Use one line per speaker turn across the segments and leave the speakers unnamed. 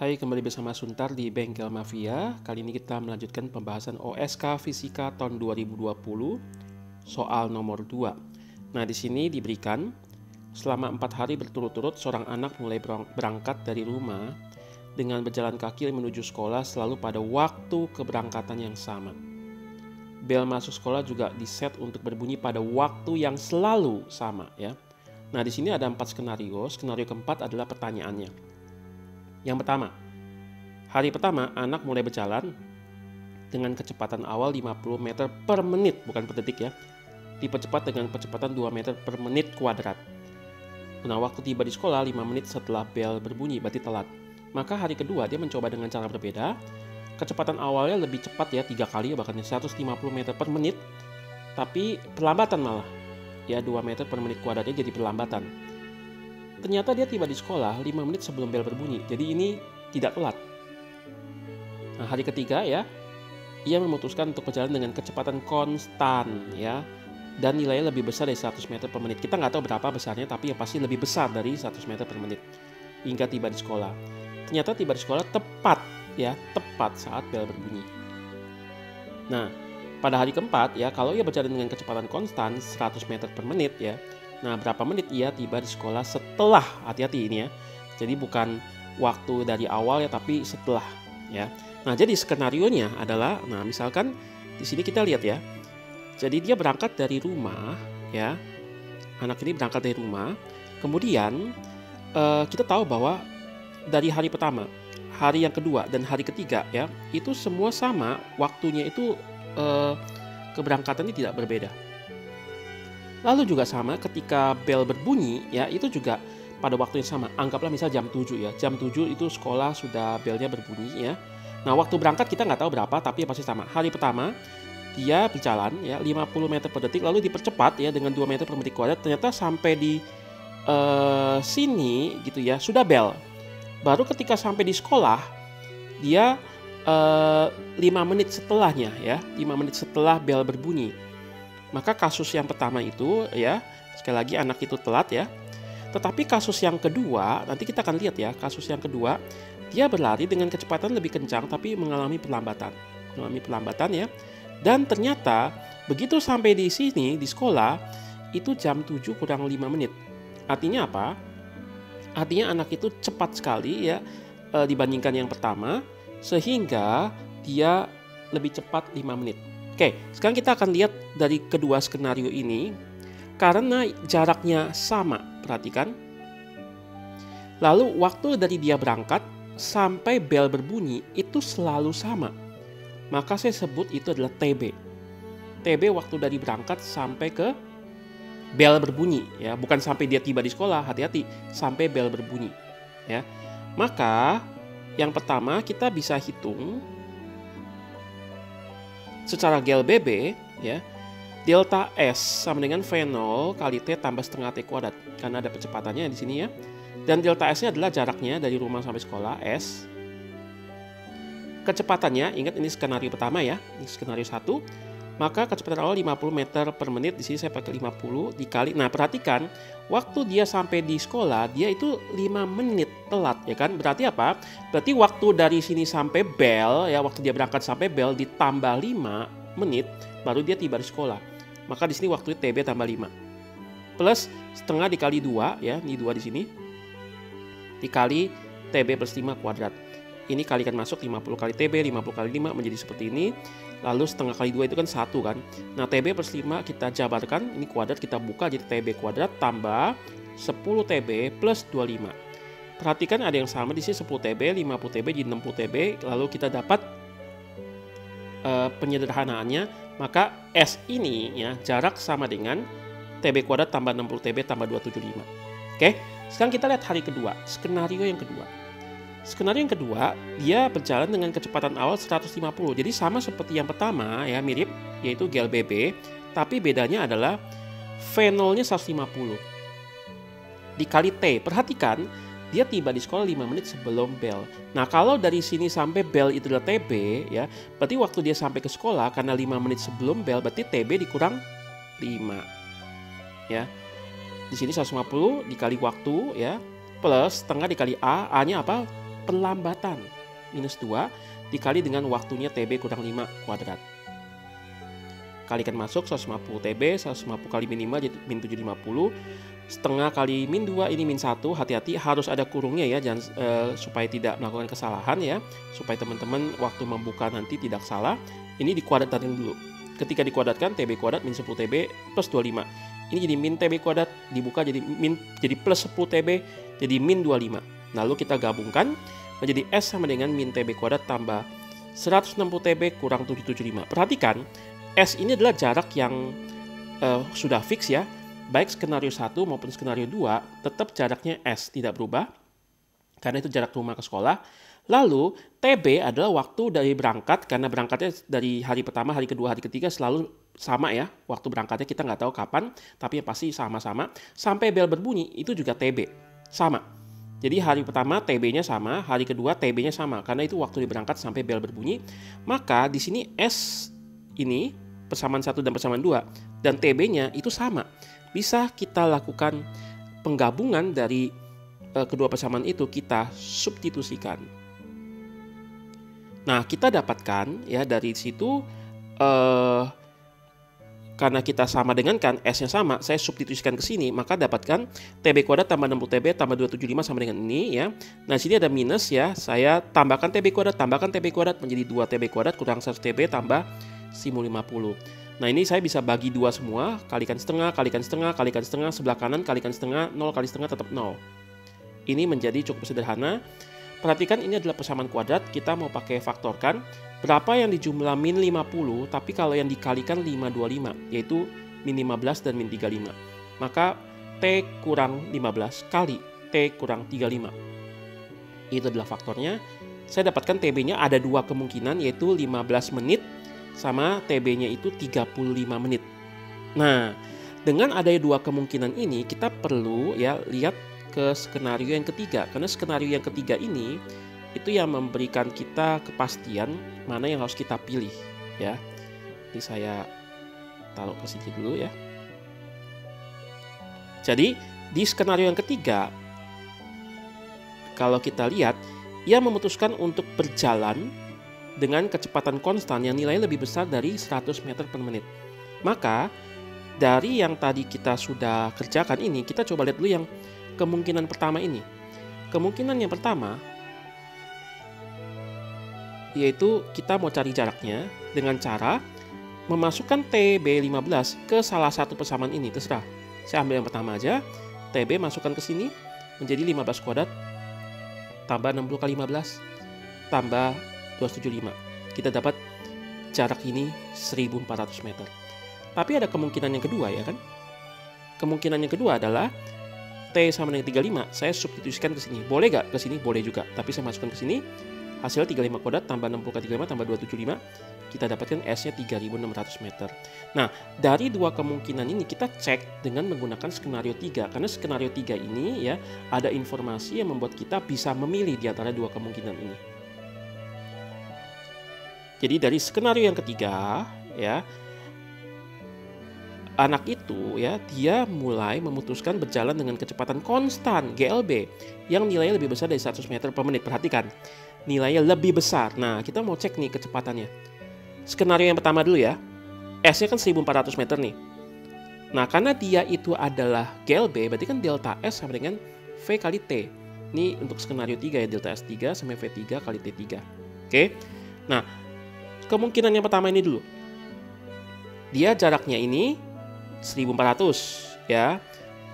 Hai, kembali bersama Suntar di Bengkel Mafia. Kali ini kita melanjutkan pembahasan OSK Fisika tahun 2020, soal nomor 2. Nah, di sini diberikan, selama 4 hari berturut-turut seorang anak mulai berangkat dari rumah dengan berjalan kaki menuju sekolah selalu pada waktu keberangkatan yang sama. Bel masuk sekolah juga diset untuk berbunyi pada waktu yang selalu sama, ya. Nah, di sini ada 4 skenario. Skenario keempat adalah pertanyaannya. Yang pertama, hari pertama anak mulai berjalan dengan kecepatan awal 50 meter per menit, bukan per detik ya. Dipercepat dengan kecepatan 2 meter per menit kuadrat. Nah, waktu tiba di sekolah 5 menit setelah bel berbunyi, berarti telat. Maka hari kedua dia mencoba dengan cara berbeda. Kecepatan awalnya lebih cepat ya, 3 kali bahkan 150 meter per menit. Tapi perlambatan malah. Ya, 2 meter per menit kuadratnya jadi perlambatan. Ternyata dia tiba di sekolah 5 menit sebelum bel berbunyi. Jadi ini tidak telat. Nah, hari ketiga ya, ia memutuskan untuk berjalan dengan kecepatan konstan ya. Dan nilainya lebih besar dari 100 meter per menit. Kita nggak tahu berapa besarnya, tapi yang pasti lebih besar dari 100 meter per menit. Hingga tiba di sekolah. Ternyata tiba di sekolah tepat saat bel berbunyi. Nah, pada hari keempat ya, kalau ia berjalan dengan kecepatan konstan 100 meter per menit ya. Nah, berapa menit ia tiba di sekolah setelah, hati-hati ini ya. Jadi bukan waktu dari awal ya, tapi setelah ya. Nah, jadi skenarionya adalah, nah misalkan di sini kita lihat ya. Jadi dia berangkat dari rumah ya. Anak ini berangkat dari rumah. Kemudian kita tahu bahwa dari hari pertama, hari yang kedua dan hari ketiga ya, itu semua sama, waktunya itu keberangkatannya tidak berbeda. Lalu juga sama ketika bel berbunyi ya, itu juga pada waktu yang sama. Anggaplah misal jam 7 ya. Jam 7 itu sekolah sudah belnya berbunyi ya. Nah, waktu berangkat kita nggak tahu berapa, tapi pasti sama. Hari pertama dia berjalan ya 50 meter per detik, lalu dipercepat ya dengan 2 meter per menit kuadrat. Ternyata sampai di sini gitu ya, sudah bel. Baru ketika sampai di sekolah dia 5 menit setelahnya ya, 5 menit setelah bel berbunyi. Maka kasus yang pertama itu ya, sekali lagi anak itu telat ya. Tetapi kasus yang kedua, nanti kita akan lihat ya, kasus yang kedua, dia berlari dengan kecepatan lebih kencang tapi mengalami perlambatan. Ya. Dan ternyata begitu sampai di sini, di sekolah, itu jam 7 kurang 5 menit. Artinya apa? Artinya anak itu cepat sekali ya dibandingkan yang pertama, sehingga dia lebih cepat 5 menit. Oke, sekarang kita akan lihat dari kedua skenario ini. Karena jaraknya sama, perhatikan. Lalu waktu dari dia berangkat sampai bel berbunyi itu selalu sama. Maka saya sebut itu adalah TB. TB waktu dari berangkat sampai ke bel berbunyi ya, bukan sampai dia tiba di sekolah, hati-hati, sampai bel berbunyi ya. Maka yang pertama kita bisa hitung secara GLBB ya, delta S sama dengan V0 kali T tambah setengah T kuadrat, karena ada percepatannya di sini ya. Dan delta S-nya adalah jaraknya dari rumah sampai sekolah, S. Kecepatannya, ingat ini skenario pertama ya, ini skenario 1. Maka kecepatan awal 50 meter per menit, di sini saya pakai 50 dikali. Nah, perhatikan waktu dia sampai di sekolah dia itu 5 menit telat ya kan? Berarti apa? Berarti waktu dari sini sampai bel ya, waktu dia berangkat sampai bel ditambah 5 menit baru dia tiba di sekolah. Maka di sini waktu TB tambah 5. Plus setengah dikali 2 ya, ini 2 di sini. Dikali TB plus 5 kuadrat. Ini kalikan masuk 50 kali TB, 50 kali 5 menjadi seperti ini. Lalu setengah kali 2 itu kan 1 kan. Nah, TB plus 5 kita jabarkan, ini kuadrat kita buka jadi TB kuadrat tambah 10 TB plus 25. Perhatikan ada yang sama di sini, 10 TB, 50 TB jadi 60 TB. Lalu kita dapat penyederhanaannya, maka S ini ya, jarak sama dengan TB kuadrat tambah 60 TB tambah 275. Oke, sekarang kita lihat hari kedua, skenario yang kedua. Skenario yang kedua, dia berjalan dengan kecepatan awal 150. Jadi sama seperti yang pertama ya, mirip, yaitu GLBB, tapi bedanya adalah V0-nya 150 dikali T. Perhatikan, dia tiba di sekolah 5 menit sebelum bel. Nah, kalau dari sini sampai bel itu adalah TB ya, berarti waktu dia sampai ke sekolah karena 5 menit sebelum bel, berarti TB dikurang 5. Ya. Di sini 150 dikali waktu ya, plus setengah dikali A. A-nya apa? pelambatan minus 2 dikali dengan waktunya TB kurang 5 kuadrat. Kalikan masuk 150 TB, 150 kali min 5 jadi min 750. Setengah kali min 2 ini min 1. Hati-hati harus ada kurungnya ya, jangan supaya tidak melakukan kesalahan ya. Supaya teman-teman waktu membuka nanti tidak salah. Ini dikuadratkan dulu. Ketika dikuadratkan TB kuadrat min 10 TB plus 25. Ini jadi min TB kuadrat, dibuka jadi plus 10 TB jadi min 25. Lalu kita gabungkan menjadi S sama dengan min TB kuadrat tambah 160 TB kurang 775. Perhatikan, S ini adalah jarak yang sudah fix ya. Baik skenario 1 maupun skenario 2 tetap jaraknya S tidak berubah. Karena itu jarak rumah ke sekolah. Lalu TB adalah waktu dari berangkat, karena berangkatnya dari hari pertama, hari kedua, hari ketiga selalu sama ya. Waktu berangkatnya kita nggak tahu kapan, tapi yang pasti sama-sama. Sampai bel berbunyi itu juga TB, sama. Jadi hari pertama TB-nya sama, hari kedua TB-nya sama. Karena itu waktu berangkat sampai bel berbunyi. Maka di sini S ini persamaan 1 dan persamaan 2 dan TB-nya itu sama. Bisa kita lakukan penggabungan dari kedua persamaan itu, kita substitusikan. Nah, kita dapatkan ya dari situ karena kita sama dengan kan S-nya sama, saya substitusikan ke sini, maka dapatkan TB kuadrat tambah 60 TB tambah 275 sama dengan ini ya. Nah, sini ada minus ya. Saya tambahkan TB kuadrat menjadi 2 TB kuadrat kurang 100 TB tambah 1050. Nah, ini saya bisa bagi 2 semua, kalikan setengah, sebelah kanan kalikan setengah, 0 kali setengah tetap 0. Ini menjadi cukup sederhana. Perhatikan ini adalah persamaan kuadrat, kita mau pakai faktorkan. Berapa yang dijumlah min 50, tapi kalau yang dikalikan 525, yaitu min 15 dan min 35. Maka T kurang 15 kali T kurang 35. Itu adalah faktornya. Saya dapatkan TB-nya ada 2 kemungkinan, yaitu 15 menit sama TB-nya itu 35 menit. Nah, dengan adanya 2 kemungkinan ini, kita perlu ya lihat ke skenario yang ketiga. Karena skenario yang ketiga ini itu yang memberikan kita kepastian mana yang harus kita pilih ya. Jadi saya taruh ke sini dulu ya. Jadi di skenario yang ketiga, kalau kita lihat, ia memutuskan untuk berjalan dengan kecepatan konstan yang nilainya lebih besar dari 100 meter per menit. Maka dari yang tadi kita sudah kerjakan ini, kita coba lihat dulu yang kemungkinan pertama ini. Kemungkinan yang pertama yaitu kita mau cari jaraknya dengan cara memasukkan TB15 ke salah satu persamaan ini, terserah. Saya ambil yang pertama aja, TB masukkan ke sini menjadi 15 kuadrat tambah 60 kali 15 tambah 275. Kita dapat jarak ini 1400 meter. Tapi ada kemungkinan yang kedua ya kan? Kemungkinan yang kedua adalah T sama dengan 35, saya substitusikan ke sini. Boleh gak ke sini? Boleh juga. Tapi saya masukkan ke sini. Hasil 35 kuadrat tambah 60 kali 35 tambah 275. Kita dapatkan S-nya 3600 meter. Nah, dari 2 kemungkinan ini kita cek dengan menggunakan skenario 3. Karena skenario 3 ini ya ada informasi yang membuat kita bisa memilih di antara 2 kemungkinan ini. Jadi dari skenario yang ketiga ya, anak itu ya dia mulai memutuskan berjalan dengan kecepatan konstan GLB yang nilainya lebih besar dari 100 meter per menit. Perhatikan, nilainya lebih besar. Nah, kita mau cek nih kecepatannya. Skenario yang pertama dulu ya. S-nya kan 1400 meter nih. Nah, karena dia itu adalah GLB, berarti kan delta S sama dengan V kali T. Ini untuk skenario 3 ya, delta S3 sama V3 kali T3. Oke. Nah, kemungkinan yang pertama ini dulu. Dia jaraknya ini 1400 ya.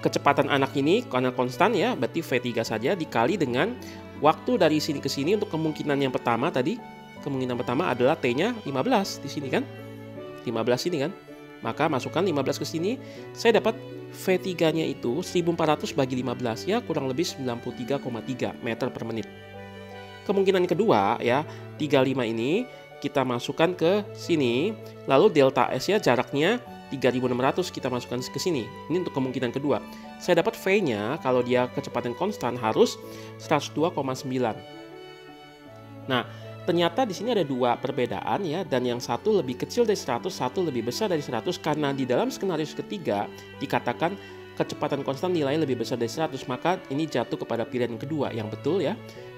Kecepatan anak ini karena konstan ya, berarti V3 saja dikali dengan waktu dari sini ke sini. Untuk kemungkinan yang pertama tadi, kemungkinan pertama adalah T-nya 15 di sini kan. 15 ini kan. Maka masukkan 15 ke sini, saya dapat V3-nya itu 1400 bagi 15 ya, kurang lebih 93,3 meter per menit. Kemungkinan kedua ya, 35 ini kita masukkan ke sini, lalu delta S ya jaraknya 3600 kita masukkan ke sini. Ini untuk kemungkinan kedua. Saya dapat V-nya kalau dia kecepatan konstan harus 102,9. Nah, ternyata di sini ada 2 perbedaan ya, dan yang satu lebih kecil dari 100, satu lebih besar dari 100 karena di dalam skenario ketiga dikatakan kecepatan konstan nilainya lebih besar dari 100, maka ini jatuh kepada pilihan yang kedua yang betul ya.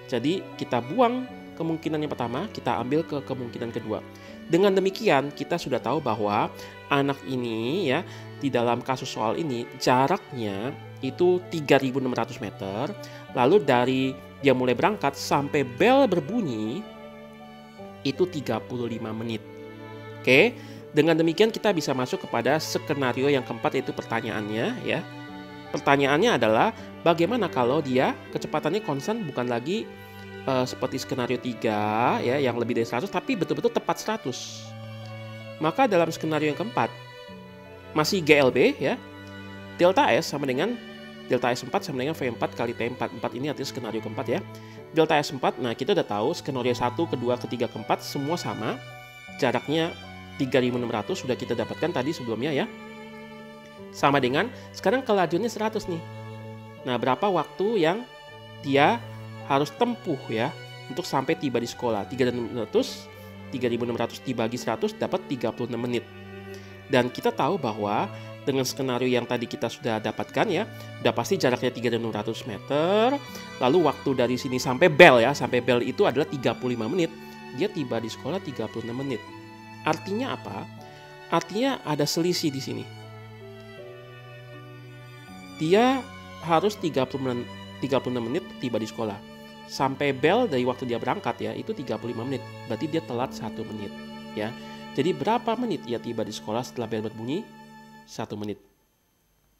Jadi kita buang kemungkinan yang pertama, kita ambil ke kemungkinan kedua. Dengan demikian kita sudah tahu bahwa anak ini ya di dalam kasus soal ini jaraknya itu 3.600 meter. Lalu dari dia mulai berangkat sampai bel berbunyi itu 35 menit. Oke, dengan demikian kita bisa masuk kepada skenario yang keempat, yaitu pertanyaannya ya. Pertanyaannya adalah bagaimana kalau dia kecepatannya konstan, bukan lagi seperti skenario 3 ya yang lebih dari 100 tapi betul-betul tepat 100. Maka dalam skenario yang keempat masih GLB ya. Delta S4 sama dengan V4 kali T4. 4 ini artinya skenario keempat ya. Delta S4, nah kita udah tahu skenario 1, kedua, ketiga, keempat semua sama. Jaraknya 3.600 sudah kita dapatkan tadi sebelumnya ya. Sama dengan sekarang kelajuannya 100 nih. Nah, berapa waktu yang dia harus tempuh ya untuk sampai tiba di sekolah? 3.600 dibagi 100 dapat 36 menit. Dan kita tahu bahwa dengan skenario yang tadi kita sudah dapatkan ya, udah pasti jaraknya 3.600 meter. Lalu waktu dari sini sampai bel ya, sampai bel itu adalah 35 menit. Dia tiba di sekolah 36 menit. Artinya apa? Artinya ada selisih di sini. Dia harus 36 menit tiba di sekolah. Sampai bel dari waktu dia berangkat ya, itu 35 menit. Berarti dia telat 1 menit ya. Jadi berapa menit ia tiba di sekolah setelah bel berbunyi? 1 menit.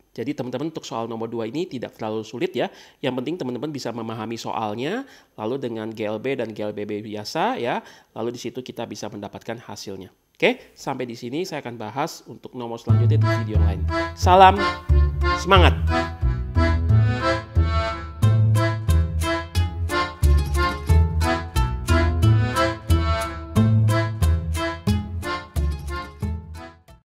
Jadi teman-teman untuk soal nomor 2 ini tidak terlalu sulit ya. Yang penting teman-teman bisa memahami soalnya, lalu dengan GLB dan GLBB biasa ya. Lalu di situ kita bisa mendapatkan hasilnya. Oke, sampai di sini saya akan bahas untuk nomor selanjutnya di video yang lain. Salam semangat!